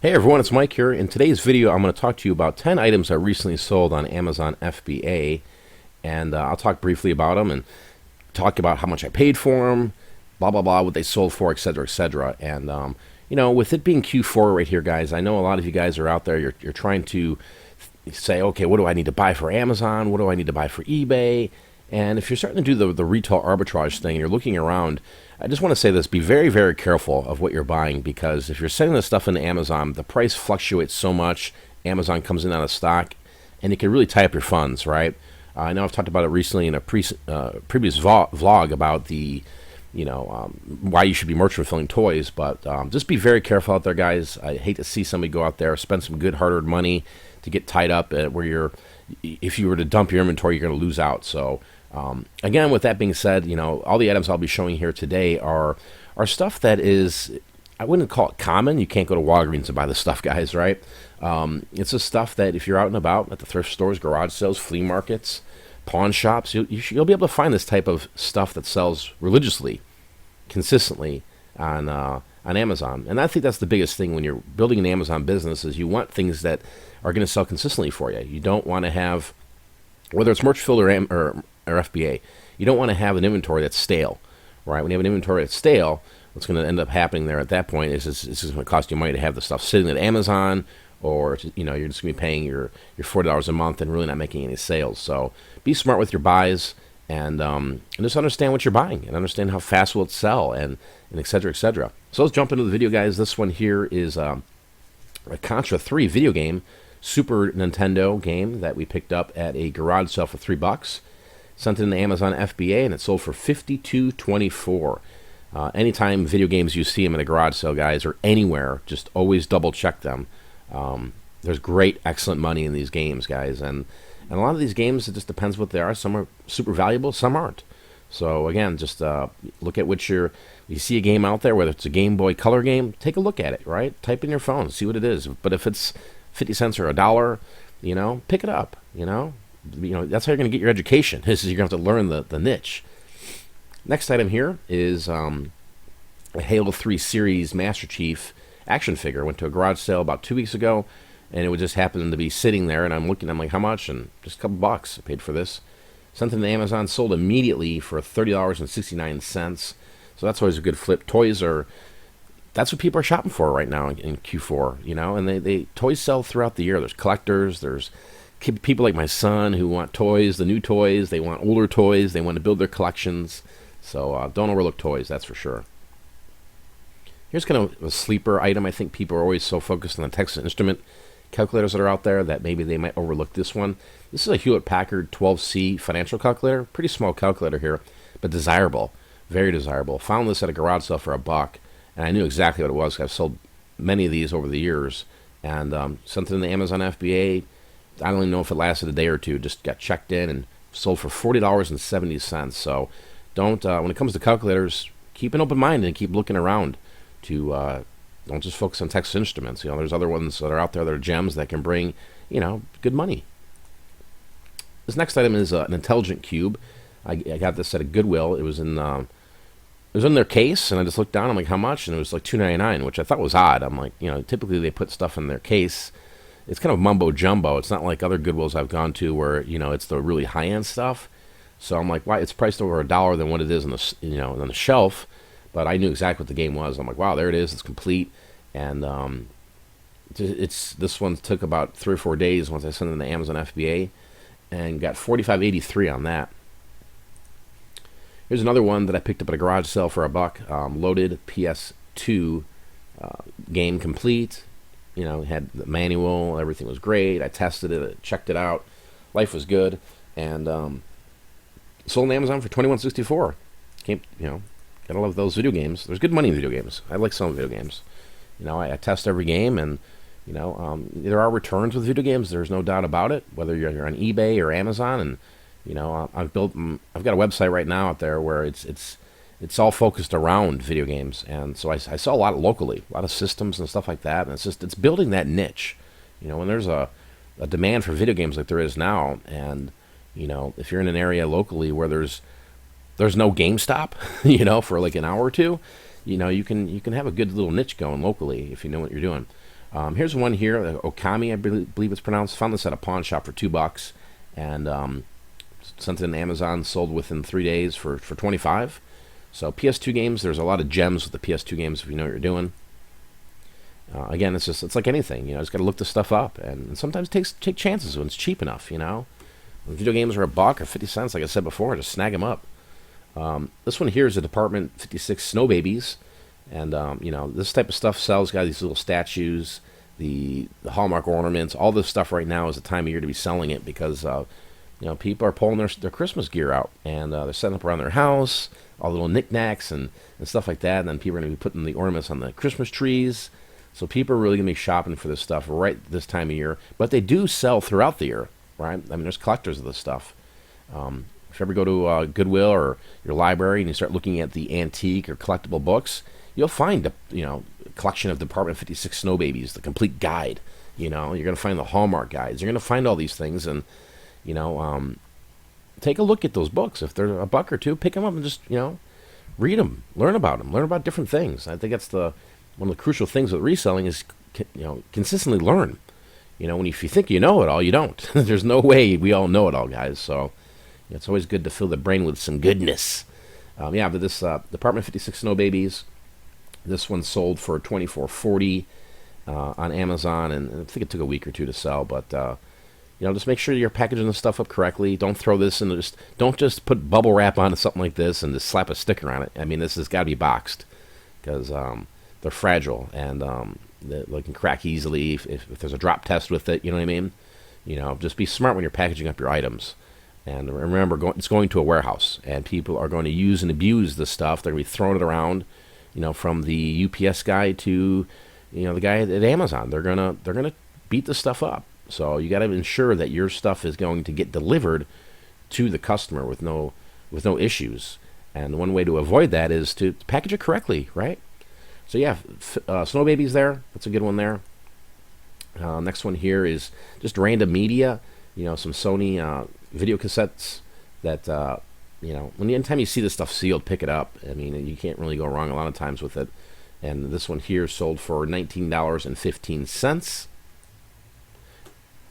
Hey everyone, it's Mike here. In today's video, I'm going to talk to you about 10 items I recently sold on Amazon FBA, and I'll talk briefly about them and talk about how much I paid for them, blah blah blah, what they sold for, etc., etc. And with it being Q4 right here, guys, I know a lot of you guys are out there. You're trying to say, okay, what do I need to buy for Amazon? What do I need to buy for eBay? And if you're starting to do the retail arbitrage thing, you're looking around, I just want to say this, be very, very careful of what you're buying, because if you're sending this stuff into Amazon, the price fluctuates so much, Amazon comes in out of stock, and it can really tie up your funds, right? I know I've talked about it recently in a previous vlog about why you should be merchant fulfilling toys, but just be very careful out there, guys. I hate to see somebody go out there, spend some good hard-earned money to get tied up where if you were to dump your inventory, you're going to lose out. So again, with that being said, all the items I'll be showing here today are stuff that is, I wouldn't call it common. You can't go to Walgreens and buy this stuff, guys, right? It's the stuff that if you're out and about at the thrift stores, garage sales, flea markets, pawn shops, you'll be able to find this type of stuff that sells religiously, consistently on Amazon. And I think that's the biggest thing when you're building an Amazon business, is you want things that are going to sell consistently for you. You don't want to have, whether it's merch filled or FBA, you don't want to have an inventory that's stale, right? When you have an inventory that's stale, what's going to end up happening there at that point is it's just going to cost you money to have the stuff sitting at Amazon, or you're just going to be paying your $40 a month and really not making any sales. So be smart with your buys, and just understand what you're buying and understand how fast will it sell, and et cetera, et cetera. So let's jump into the video, guys. This one here is a Contra 3 video game, Super Nintendo game that we picked up at a garage sale for $3. Sent it into Amazon FBA, and it sold for $52.24. Anytime video games you see them at a garage sale, guys, or anywhere, just always double check them. There's great, excellent money in these games, guys, and a lot of these games, it just depends what they are. Some are super valuable, some aren't. So again, just look at which you see a game out there, whether it's a Game Boy Color game, take a look at it, right? Type in your phone, see what it is. But if it's 50 cents or $1, pick it up, that's how you're going to get your education. This is, you're going to have to learn the niche. Next item here is a Halo 3 Series Master Chief action figure. Went to a garage sale about 2 weeks ago, and it would just happen to be sitting there, and I'm like, how much? And just a couple bucks I paid for this. Sent it to Amazon, sold immediately for $30.69. So that's always a good flip. That's what people are shopping for right now in Q4, and they toys sell throughout the year. There's collectors, there's people like my son who want toys, the new toys, they want older toys, they want to build their collections. So don't overlook toys, that's for sure. Here's kind of a sleeper item. I think people are always so focused on the Texas Instrument calculators that are out there that maybe they might overlook this one. This is a Hewlett-Packard 12C financial calculator. Pretty small calculator here, but desirable, very desirable. Found this at a garage sale for $1, and I knew exactly what it was. I've sold many of these over the years, and sent it in the Amazon FBA. I don't even know if it lasted a day or two. Just got checked in and sold for $40.70. So don't, when it comes to calculators, keep an open mind and keep looking around. Don't just focus on Texas Instruments. There's other ones that are out there that are gems that can bring, good money. This next item is an intelligent cube. I got this at a Goodwill. It was in their case, and I just looked down. I'm like, how much? And it was like $2.99, which I thought was odd. I'm like, typically they put stuff in their case. It's kind of mumbo jumbo. It's not like other Goodwills I've gone to where it's the really high end stuff. So I'm like, why? It's priced over $1 than what it is on the shelf. But I knew exactly what the game was. I'm like, wow, there it is. It's complete. And this one took about 3 or 4 days once I sent it in the Amazon FBA, and got $45.83 on that. Here's another one that I picked up at a garage sale for $1. Loaded PS2 game complete. Had the manual. Everything was great. I tested it, checked it out. Life was good, and sold on Amazon for $21.64. Gotta love those video games. There's good money in video games. I like some video games. I test every game, and there are returns with video games. There's no doubt about it. Whether you're on eBay or Amazon, and I've got a website right now out there where it's all focused around video games, and so I saw a lot locally, a lot of systems and stuff like that, and it's building that niche. When there's a demand for video games like there is now, and if you're in an area locally where there's no GameStop, for like an hour or two, you can have a good little niche going locally if you know what you're doing. Here's one here, Okami, I believe it's pronounced. Found this at a pawn shop for $2, and sent it on Amazon. Sold within 3 days for 25. So PS2 games, there's a lot of gems with the PS2 games if you know what you're doing. Again, it's like anything, just got to look this stuff up, and sometimes take chances when it's cheap enough, When video games are $1 or 50 cents, like I said before, just snag them up. This one here is a Department 56 Snow Babies, and this type of stuff sells. Got these little statues, the Hallmark ornaments, all this stuff right now is the time of year to be selling it because people are pulling their Christmas gear out, and they're setting up around their house, all the little knickknacks and stuff like that, and then people are going to be putting the ornaments on the Christmas trees. So people are really going to be shopping for this stuff right this time of year, but they do sell throughout the year, right? I mean, there's collectors of this stuff. If you ever go to Goodwill or your library and you start looking at the antique or collectible books, you'll find a collection of Department 56 Snow Babies, the complete guide. You're going to find the Hallmark guides. You're going to find all these things, and take a look at those books. If they're $1 or $2, pick them up and just read them, learn about them, learn about different things. I think that's one of the crucial things with reselling is consistently learn. If you think you know it all, you don't. There's no way we all know it all, guys. So it's always good to fill the brain with some goodness. But this Department 56 Snow Babies, this one sold for $24.40 on Amazon, and I think it took a week or two to sell. But just make sure you're packaging the stuff up correctly. Don't throw this in. Don't just put bubble wrap on something like this and just slap a sticker on it. I mean, this has got to be boxed because they're fragile and they can crack easily if there's a drop test with it. You know what I mean? Just be smart when you're packaging up your items. And remember, it's going to a warehouse, and people are going to use and abuse this stuff. They're going to be throwing it around, from the UPS guy to, the guy at Amazon. They're gonna beat the stuff up. So you got to ensure that your stuff is going to get delivered to the customer with no issues. And one way to avoid that is to package it correctly, right? So Snow Babies there. That's a good one there. Next one here is just random media. Some Sony video cassettes that anytime you see this stuff sealed, pick it up. I mean, you can't really go wrong a lot of times with it. And this one here sold for $19.15.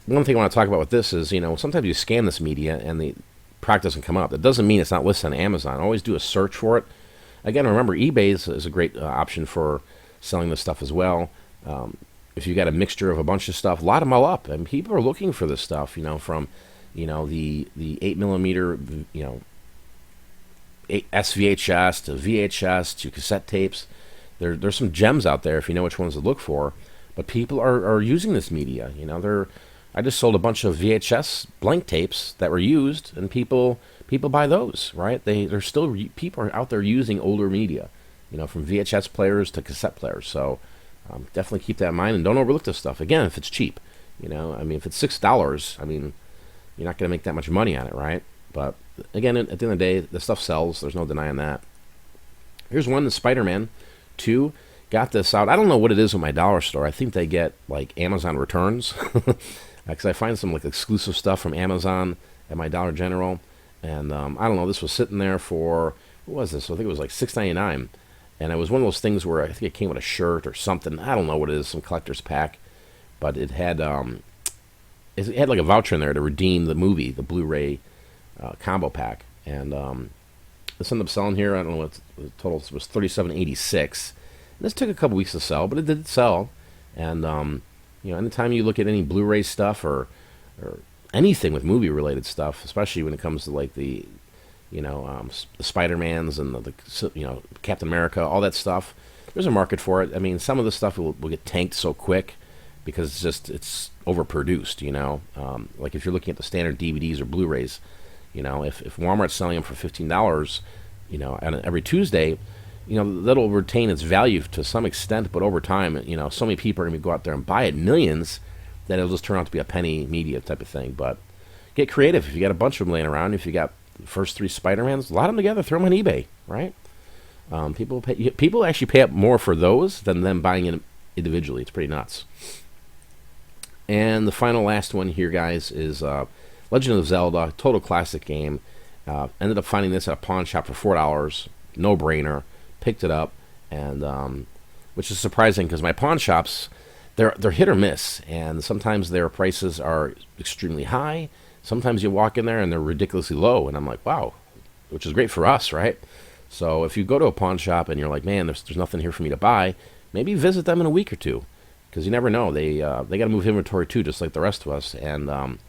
One thing I want to talk about with this is, sometimes you scan this media and the product doesn't come up. That doesn't mean it's not listed on Amazon. Always do a search for it. Again, remember, eBay is a great option for selling this stuff as well. If you got a mixture of a bunch of stuff, lot them all up. And people are looking for this stuff, from the 8mm, SVHS to VHS to cassette tapes. There's some gems out there if you know which ones to look for. But people are using this media. I just sold a bunch of VHS blank tapes that were used, and people buy those, right? People are out there using older media, from VHS players to cassette players. So definitely keep that in mind, and don't overlook this stuff. Again, if it's cheap, if it's $6, you're not going to make that much money on it, right? But again, at the end of the day, the stuff sells. There's no denying that. Here's one, the Spider-Man 2. Got this out. I don't know what it is with my dollar store. I think they get like Amazon returns. Because I find some like exclusive stuff from Amazon at my Dollar General, and I don't know. This was sitting there for what was this? I think it was like $6.99, and it was one of those things where I think it came with a shirt or something. I don't know what it is, some collector's pack, but it had like a voucher in there to redeem the movie, the Blu-ray combo pack, and this ended up selling here. I don't know what the total was, $37.86. And this took a couple weeks to sell, but it did sell, and anytime you look at any Blu-ray stuff or anything with movie-related stuff, especially when it comes to like the Spider-Mans and the Captain America, all that stuff, there's a market for it. I mean, some of the stuff will get tanked so quick because it's overproduced. Like if you're looking at the standard DVDs or Blu-rays, if Walmart's selling them for $15, and every Tuesday, that'll retain its value to some extent, but over time, so many people are going to go out there and buy it, millions, that it'll just turn out to be a penny media type of thing. But get creative. If you got a bunch of them laying around, if you got the first 3 Spider-Mans, lot them together, throw them on eBay, right? People actually pay up more for those than them buying it individually. It's pretty nuts. And the last one here, guys, is Legend of Zelda, total classic game. Ended up finding this at a pawn shop for $4, no-brainer. Picked it up, and which is surprising because my pawn shops, they're hit or miss, and sometimes their prices are extremely high. Sometimes you walk in there and they're ridiculously low, and I'm like, wow, which is great for us, right? So if you go to a pawn shop and you're like, man, there's nothing here for me to buy, maybe visit them in a week or two, because you never know. They got to move inventory too, just like the rest of us, and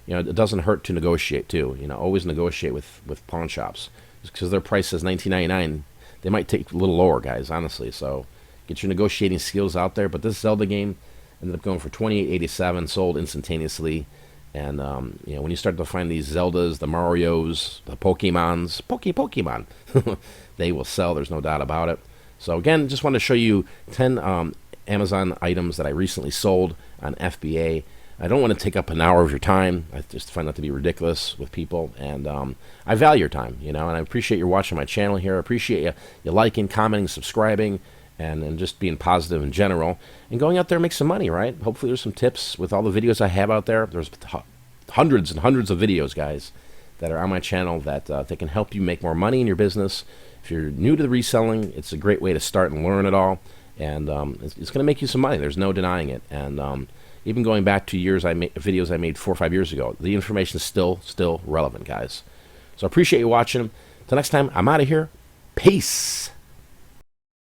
it doesn't hurt to negotiate too. Always negotiate with pawn shops, because their price is $19.99. They might take a little lower, guys, honestly. So get your negotiating skills out there. But this Zelda game ended up going for $28.87, sold instantaneously. And when you start to find these Zeldas, the Marios, the Pokemons, Pokemon, they will sell. There's no doubt about it. So again, just wanted to show you 10 Amazon items that I recently sold on FBA. I don't want to take up an hour of your time. I just find that to be ridiculous with people, and I value your time, and I appreciate you watching my channel here. I appreciate you liking, commenting, subscribing, and just being positive in general, and going out there and make some money, right? Hopefully there's some tips with all the videos I have out there. There's hundreds and hundreds of videos, guys, that are on my channel that they can help you make more money in your business. If you're new to the reselling, it's a great way to start and learn it all, and it's going to make you some money. There's no denying it, and even going back to videos I made 4 or 5 years ago, the information is still relevant, guys. So I appreciate you watching. Till next time, I'm out of here. Peace.